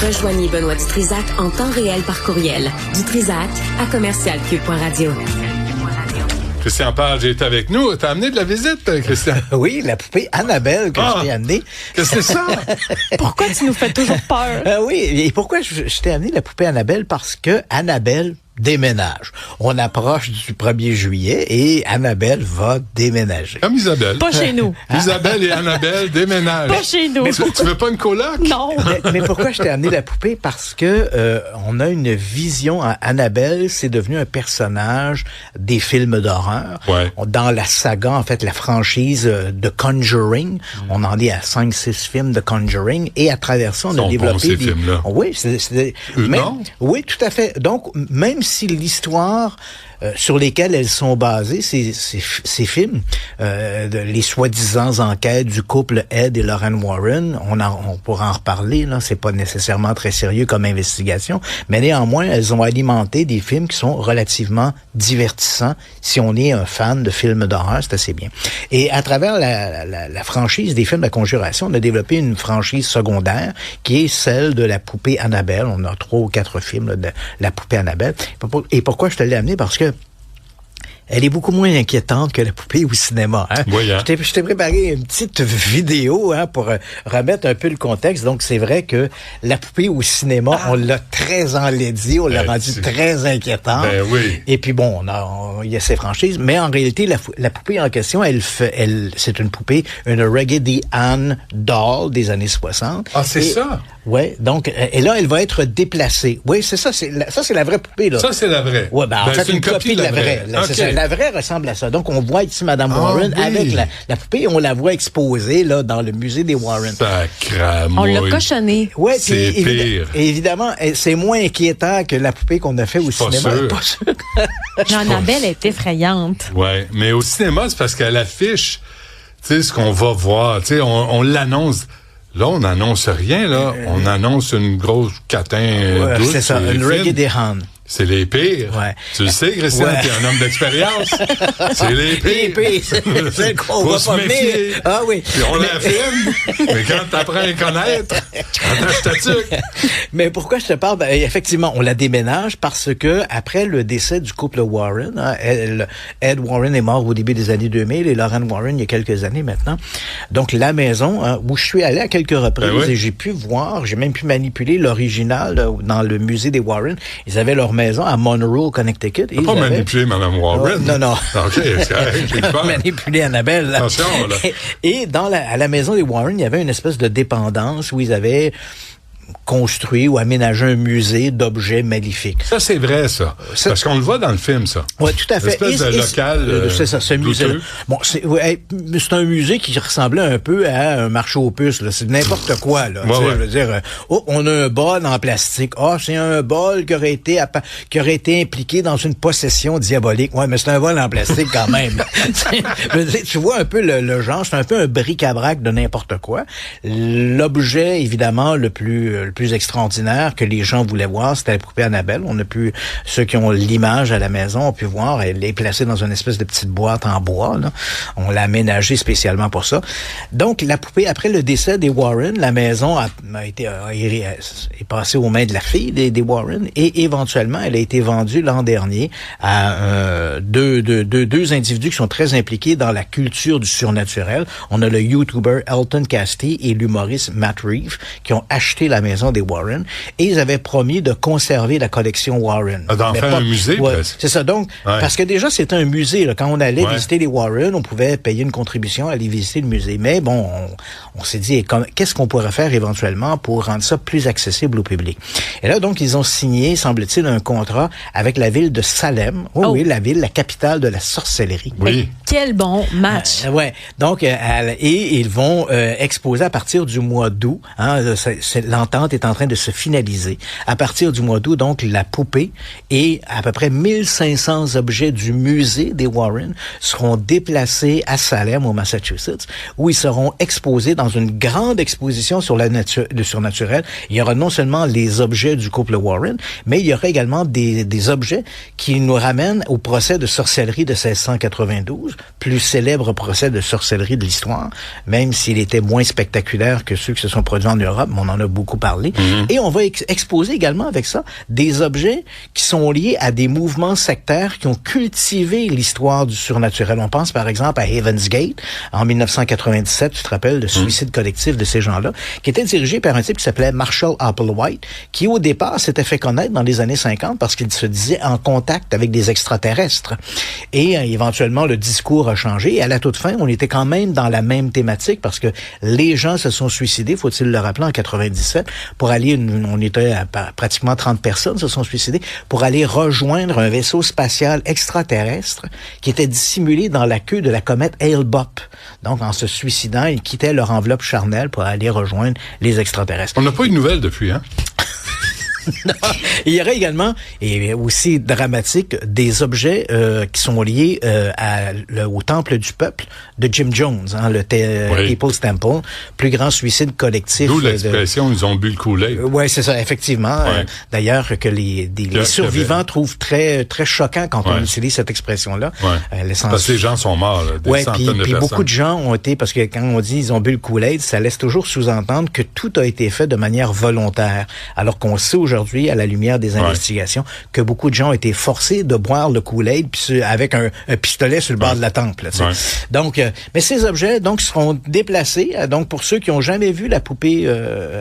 Rejoignez Benoît Dutrisac en temps réel par courriel. Dutrisac@commercialcube.radio. Christian Page est avec nous. T'as amené de la visite, Christian? Oui, la poupée Annabelle que je t'ai amenée. Qu'est-ce que c'est ça? Pourquoi tu nous fais toujours peur? Oui, et pourquoi je t'ai amené la poupée Annabelle? Parce que Annabelle déménage. On approche du 1er juillet et Annabelle va déménager. Comme Isabelle. Pas chez nous. Isabelle et Annabelle déménagent. Pas chez nous. Mais tu veux pas une coloc? Non. Mais pourquoi je t'ai amené la poupée? Parce que on a une vision à Annabelle. C'est devenu un personnage des films d'horreur. Ouais. Dans la saga, en fait, la franchise de Conjuring, on en est à 5-6 films de Conjuring. Et à travers ça, on a développé ces films-là. Oui, non? Oui, tout à fait. Donc, même si l'histoire sur lesquels elles sont basées, ces films, les soi-disant enquêtes du couple Ed et Lorraine Warren, on pourra en reparler, là, c'est pas nécessairement très sérieux comme investigation, mais néanmoins, elles ont alimenté des films qui sont relativement divertissants. Si on est un fan de films d'horreur, c'est assez bien. Et à travers la franchise des films de conjuration, on a développé une franchise secondaire qui est celle de la poupée Annabelle. On a 3 ou 4 films là, de la poupée Annabelle. Et pourquoi je te l'ai amené? Parce que elle est beaucoup moins inquiétante que la poupée au cinéma. Hein? Oui, hein? Je t'ai préparé une petite vidéo pour remettre un peu le contexte. Donc, c'est vrai que la poupée au cinéma, on l'a très enlaidie, on l'a rendue très inquiétante. Ben oui. Et puis bon, il y a ses franchises. Mais en réalité, la poupée en question, c'est une poupée, une Raggedy Ann doll des années 60. Ah, c'est ça? Oui, donc, et là, elle va être déplacée. Oui, c'est ça, c'est la vraie poupée, là. Ça, c'est la vraie. Oui, en fait, c'est une copie de la vraie. C'est ça, la vraie ressemble à ça. Donc, on voit ici Mme Warren avec la poupée, on la voit exposée, là, dans le musée des Warren. Sacramouille. On l'a cochonné. Ouais, c'est pire. Évidemment, c'est moins inquiétant que la poupée qu'on a fait au cinéma. Pas sûr. Annabelle est effrayante. Ouais, mais au cinéma, c'est parce qu'elle affiche, tu sais, ce qu'on va voir. Tu sais, on l'annonce. Là, on n'annonce rien, là. On annonce une grosse catin douce. C'est ça, une Raggedy Ann. C'est les pires. Ouais. Tu le sais, Christian, t'es un homme d'expérience. C'est les pires. Les pires. C'est qu'on va pas méfier. Ah oui. Puis on la filme, mais quand t'apprends à les connaître, attache ta tuque. Mais pourquoi je te parle? Ben, effectivement, on la déménage parce que après le décès du couple Warren, hein, Ed Warren est mort au début des années 2000 et Lorraine Warren il y a quelques années maintenant. Donc la maison, hein, où je suis allé à quelques reprises et j'ai pu voir, j'ai même pu manipuler l'original dans le musée des Warren. Ils avaient leur maison à Monroe, Connecticut. T'as pas manipulé Mme Warren? Non. OK, c'est correct, j'ai peur. Manipulé Annabelle. Là. Attention, là. Et à la maison des Warren, il y avait une espèce de dépendance où ils avaient construit ou aménagé un musée d'objets maléfiques. Ça, c'est vrai, ça. Parce qu'on le voit dans le film, ça. Oui, tout à fait. Une espèce de local c'est ça, ce musée. Bon, c'est un musée qui ressemblait un peu à un marché aux puces. Là. C'est n'importe quoi. Là. Je veux dire, on a un bol en plastique. C'est un bol qui aurait été impliqué dans une possession diabolique. Ouais, mais c'est un bol en plastique quand même. Tu vois un peu le genre. C'est un peu un bric-à-brac de n'importe quoi. L'objet, évidemment, le plus extraordinaire que les gens voulaient voir, c'était la poupée Annabelle. Ceux qui ont l'image à la maison ont pu voir, elle est placée dans une espèce de petite boîte en bois, là. On l'a aménagée spécialement pour ça. Donc, la poupée, après le décès des Warren, la maison est passée aux mains de la fille des Warren et éventuellement, elle a été vendue l'an dernier à deux individus qui sont très impliqués dans la culture du surnaturel. On a le YouTuber Elton Castille et l'humoriste Matt Reeves qui ont acheté la maison des Warren et ils avaient promis de conserver la collection Warren. D'en faire un musée, presque. C'est ça. Donc, parce que déjà, c'était un musée. Là. Quand on allait visiter les Warren, on pouvait payer une contribution à aller visiter le musée. Mais bon, on s'est dit, qu'est-ce qu'on pourrait faire éventuellement pour rendre ça plus accessible au public? Et là, donc, ils ont signé, semble-t-il, un contrat avec la ville de Salem. Oui, la capitale de la sorcellerie. Oui. Quel bon match. Donc, et ils vont exposer à partir du mois d'août. Hein, l'entente est en train de se finaliser. À partir du mois d'août, donc, la poupée et à peu près 1500 objets du musée des Warren seront déplacés à Salem, au Massachusetts, où ils seront exposés dans une grande exposition sur le surnaturel. Il y aura non seulement les objets du couple Warren, mais il y aura également des objets qui nous ramènent au procès de sorcellerie de 1692, plus célèbres procès de sorcellerie de l'histoire, même s'il était moins spectaculaire que ceux qui se sont produits en Europe, mais on en a beaucoup parlé. Et on va exposer également avec ça des objets qui sont liés à des mouvements sectaires qui ont cultivé l'histoire du surnaturel. On pense par exemple à Heaven's Gate, en 1997, tu te rappelles, le suicide collectif de ces gens-là, qui était dirigé par un type qui s'appelait Marshall Applewhite, qui au départ s'était fait connaître dans les années 50 parce qu'il se disait en contact avec des extraterrestres. Et éventuellement, le discours a changé. Et à la toute fin, on était quand même dans la même thématique parce que les gens se sont suicidés, faut-il le rappeler, en 97, pour aller, on était à pratiquement 30 personnes se sont suicidées, pour aller rejoindre un vaisseau spatial extraterrestre qui était dissimulé dans la queue de la comète Hale-Bopp. Donc, en se suicidant, ils quittaient leur enveloppe charnelle pour aller rejoindre les extraterrestres. On n'a pas eu de nouvelles depuis, hein? Il y aurait également, et aussi dramatique, des objets qui sont liés au temple du peuple de Jim Jones, hein, le People's Temple, plus grand suicide collectif. D'où l'expression, ils ont bu le Kool-Aid. Oui, c'est ça, effectivement. Ouais. D'ailleurs, que les survivants trouvent très très choquant quand on utilise cette expression-là. Ouais. Parce que les gens sont morts, là, des centaines de personnes. Beaucoup de gens ont été, parce que quand on dit ils ont bu le Kool-Aid, ça laisse toujours sous-entendre que tout a été fait de manière volontaire, alors qu'on sait aujourd'hui, à la lumière des investigations, que beaucoup de gens ont été forcés de boire le Kool-Aid puis avec un pistolet sur le bord de la tempe. Là, donc, mais ces objets donc seront déplacés. Donc, pour ceux qui ont jamais vu la poupée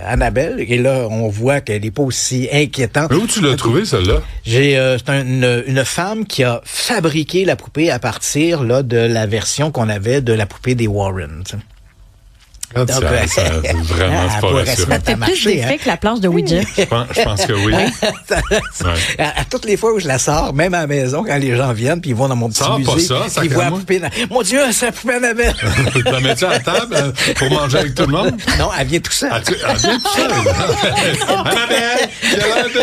Annabelle, et là, on voit qu'elle n'est pas aussi inquiétante. Mais où tu l'as trouvé, celle-là? C'est une femme qui a fabriqué la poupée à partir là de la version qu'on avait de la poupée des Warren. T'sais. Donc, ça vraiment c'est pas rassurant. Ça fait plus d'effet que la planche de Ouija. Je pense que oui. À toutes les fois où je la sors, même à la maison, quand les gens viennent, puis ils vont dans mon petit musée, ils voient la poupée. Mon Dieu, c'est la poupée Annabelle. Tu la mets-tu à la table pour manger avec tout le monde? Non, elle vient tout seule. Elle vient tout seule. Annabelle, il a l'air de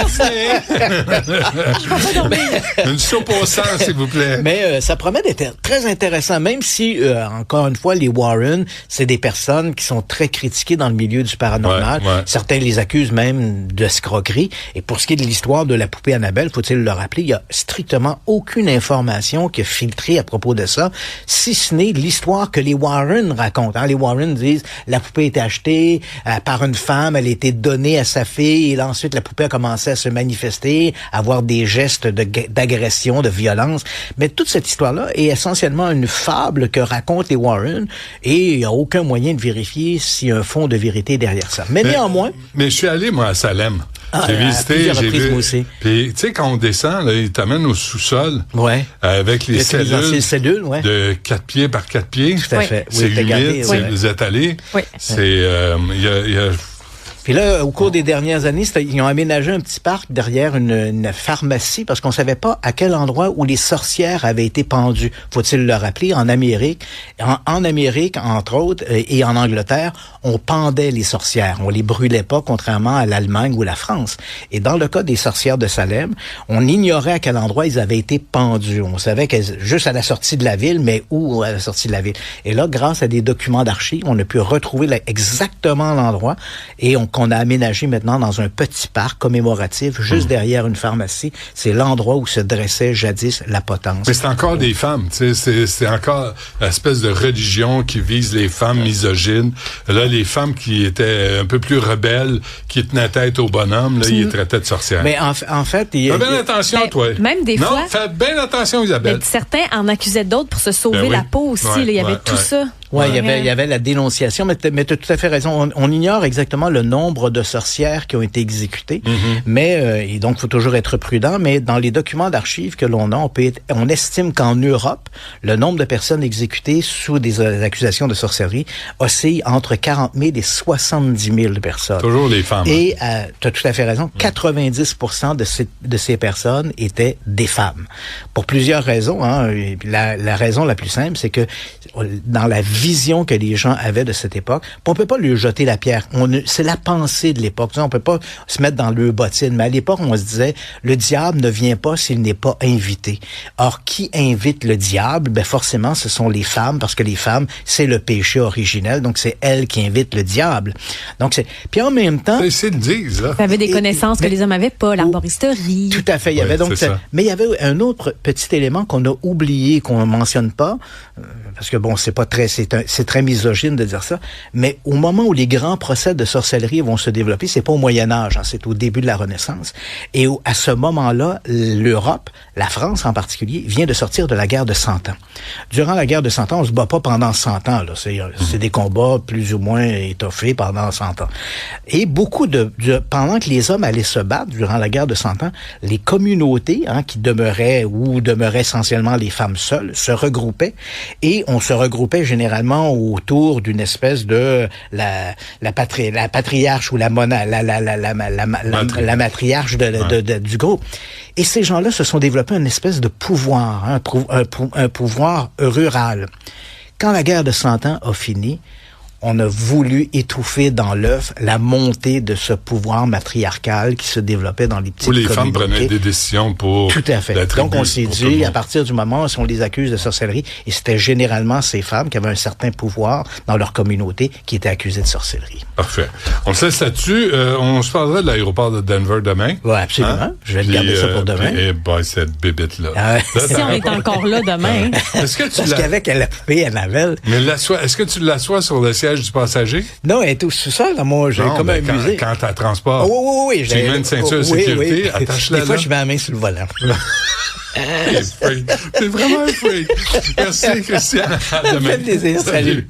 dîner. Une soupe au sang, s'il vous plaît. Mais ça promet d'être très intéressant, même si, encore une fois, les Warren, c'est des personnes qui sont très critiqués dans le milieu du paranormal. Certains les accusent même d'escroquerie. Et pour ce qui est de l'histoire de la poupée Annabelle, faut-il le rappeler, il y a strictement aucune information qui est filtrée à propos de ça, si ce n'est l'histoire que les Warren racontent. Hein, les Warren disent, la poupée a été achetée par une femme, elle a été donnée à sa fille, et là, ensuite, la poupée a commencé à se manifester, à avoir des gestes d'agression, de violence. Mais toute cette histoire-là est essentiellement une fable que racontent les Warren, et il n'y a aucun moyen de vérifier s'il y a un fond de vérité derrière ça. Mais néanmoins... Mais je suis allé, moi, à Salem. J'ai visité, j'ai vu. Puis, tu sais, quand on descend, là, ils t'amènent au sous-sol. Avec les cellules de 4 pieds par 4 pieds. Tout à fait. C'est humide, vous êtes allés. C'est... Puis là, au cours des dernières années, ils ont aménagé un petit parc derrière une pharmacie parce qu'on savait pas à quel endroit où les sorcières avaient été pendues. Faut-il le rappeler, en Amérique, en Amérique, entre autres, et en Angleterre, on pendait les sorcières. On les brûlait pas, contrairement à l'Allemagne ou la France. Et dans le cas des sorcières de Salem, on ignorait à quel endroit ils avaient été pendus. On savait qu'elles juste à la sortie de la ville, mais où à la sortie de la ville. Et là, grâce à des documents d'archives, on a pu retrouver exactement l'endroit et qu'on a aménagé maintenant dans un petit parc commémoratif juste derrière une pharmacie. C'est l'endroit où se dressait jadis la potence. Mais c'est encore des femmes, tu sais, c'est encore l'espèce de religion qui vise les femmes misogynes. Là, les femmes qui étaient un peu plus rebelles, qui tenaient tête au bonhomme, là, ils les traitaient de sorcières. Mais en fait... Fais bien attention, toi. Même des fois... Non, fais bien attention, Isabelle. Certains en accusaient d'autres pour se sauver la peau aussi. Il y avait tout ça. Oui, il y avait la dénonciation, mais tu as tout à fait raison. On ignore exactement le nombre de sorcières qui ont été exécutées, mais et donc il faut toujours être prudent. Mais dans les documents d'archives que l'on a, on estime qu'en Europe, le nombre de personnes exécutées sous des accusations de sorcellerie oscille entre 40 000 et 70 000 personnes. Toujours les femmes. Et tu as tout à fait raison, 90% de ces personnes étaient des femmes. Pour plusieurs raisons. Hein, la raison la plus simple, c'est que dans la vie vision que les gens avaient de cette époque. Puis on peut pas lui jeter la pierre. C'est la pensée de l'époque. On peut pas se mettre dans le bottine. Mais à l'époque, on se disait, le diable ne vient pas s'il n'est pas invité. Or, qui invite le diable? Ben forcément, ce sont les femmes, parce que les femmes, c'est le péché originel. Donc, c'est elles qui invitent le diable. Donc, puis en même temps... C'est le disent, là. Ça avait des connaissances que les hommes avaient pas, l'arboristerie. Tout à fait. Il y avait donc mais il y avait un autre petit élément qu'on a oublié, qu'on ne mentionne pas, parce que bon, c'est très misogyne de dire ça, mais au moment où les grands procès de sorcellerie vont se développer, c'est pas au Moyen-Âge, hein, c'est au début de la Renaissance. Et à ce moment-là, l'Europe, la France en particulier, vient de sortir de la guerre de 100 ans. Durant la guerre de 100 ans, on se bat pas pendant 100 ans, là. C'est des combats plus ou moins étoffés pendant 100 ans. Et pendant que les hommes allaient se battre durant la guerre de 100 ans, les communautés, hein, qui demeuraient essentiellement les femmes seules, se regroupaient, et on se regroupait généralement autour d'une espèce de la patriarche ou la matriarche du groupe. Et ces gens-là se sont développés une espèce de pouvoir, hein, un pouvoir rural. Quand la guerre de 100 ans a fini, on a voulu étouffer dans l'œuf la montée de ce pouvoir matriarcal qui se développait dans les petites communautés. Où les femmes prenaient des décisions pour... Tout à fait. Donc, on s'est dit, à partir du moment où on les accuse de sorcellerie, et c'était généralement ces femmes qui avaient un certain pouvoir dans leur communauté qui étaient accusées de sorcellerie. Parfait. On se laisse là-dessus. On se parlera de l'aéroport de Denver demain. Oui, absolument. Hein? Je vais garder ça pour demain. Et cette bébête-là. Si on est encore là demain. Est-ce que tu qu'avec la poupée Annabelle... Mais est-ce que tu l'assois sur le siège du passager? Non, elle est tout seul. Moi, j'ai comme un musée. Quand tu transportes, oui. Tu mets une ceinture de sécurité, attache-la là. Des fois, je mets la main sur le volant. T'es vraiment un freak. Merci, Christian. À demain. Ça fait plaisir. Salut.